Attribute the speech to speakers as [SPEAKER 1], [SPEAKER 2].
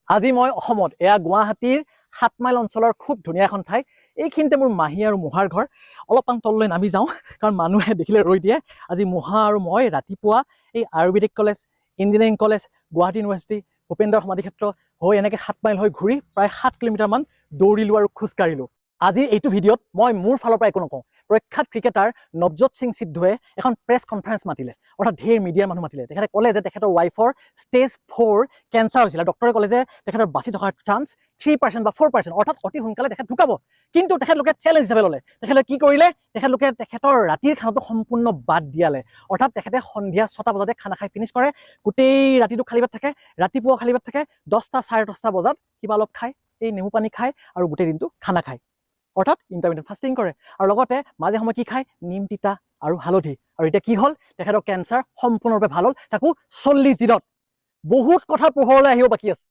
[SPEAKER 1] আজি মই অসমত এয়া গুৱাহাটীৰ 7 মাইল অঞ্চলৰ খুব ধুনীয়া এখন ঠাই। এইখিনিতে মোৰ মাহী আৰু মহাৰ ঘৰ। অলপমান তললৈ নামি যাওঁ কাৰণ মানুহে দেখিলে ৰৈ দিয়ে। আজি মহা আৰু মই ৰাতিপুৱা এই ayurvedic college, engineering college, Guwahati university, Bhupendra সমাধিক্ষেত্ৰ হৈ এনেকৈ 7 মাইল হৈ ঘূৰি প্ৰায় 7 কিলোমিটাৰমান দৌৰিলোঁ আৰু খোজকাঢ়িলোঁ। আজিৰ এইটো ভিডিঅ'ত মই মোৰ ফালৰ পৰা একো নকওঁ। প্ৰখ্যাত ক্ৰিকেটাৰ নৱজ্যোৎ সিং সিদ্ধুৱে এখন প্ৰেছ কনফাৰেন্স মাতিলে, অৰ্থাৎ ঢেৰ মিডিয়াৰ মানুহ মাতিলে। তেখেতে ক'লে যে তেখেতৰ ৱাইফৰ ষ্টেজ 4 কেঞ্চাৰ হৈছিল। ডক্টৰে ক'লে যে তেখেতৰ বাচি থকাৰ চান্স 3% বা 4%, অৰ্থাৎ অতি সোনকালে তেখেত ঢুকাব। কিন্তু তেখেতলোকে চেলেঞ্জ হিচাপে ল'লে। তেখেতলোকে কি কৰিলে? তেখেতলোকে তেখেতৰ ৰাতিৰ খানাটো সম্পূৰ্ণ বাদ দিয়ালে। অৰ্থাৎ তেখেতে সন্ধিয়া 6টা বজাতে খানা খাই ফিনিছ কৰে, গোটেই ৰাতিটো খালী পেট থাকে, ৰাতিপুৱা খালী পেট থাকে, 10টা 10:30 বজাত কিবা অলপ খায়, এই নেমু পানী খায় আৰু গোটেই দিনটো খানা খায়, অৰ্থাৎ ইণ্টাৰমিডিয়েট ফাষ্টিং কৰে। আৰু লগতে মাজে সময়ে কি খায়? নিম তিতা আৰু হালধি। আৰু এতিয়া কি হ'ল? তেখেতৰ কেঞ্চাৰ সম্পূৰ্ণৰূপে ভাল হ'ল, তাকো 40 দিনত। বহুত কথা পোহৰলৈ আহিব বাকী আছে।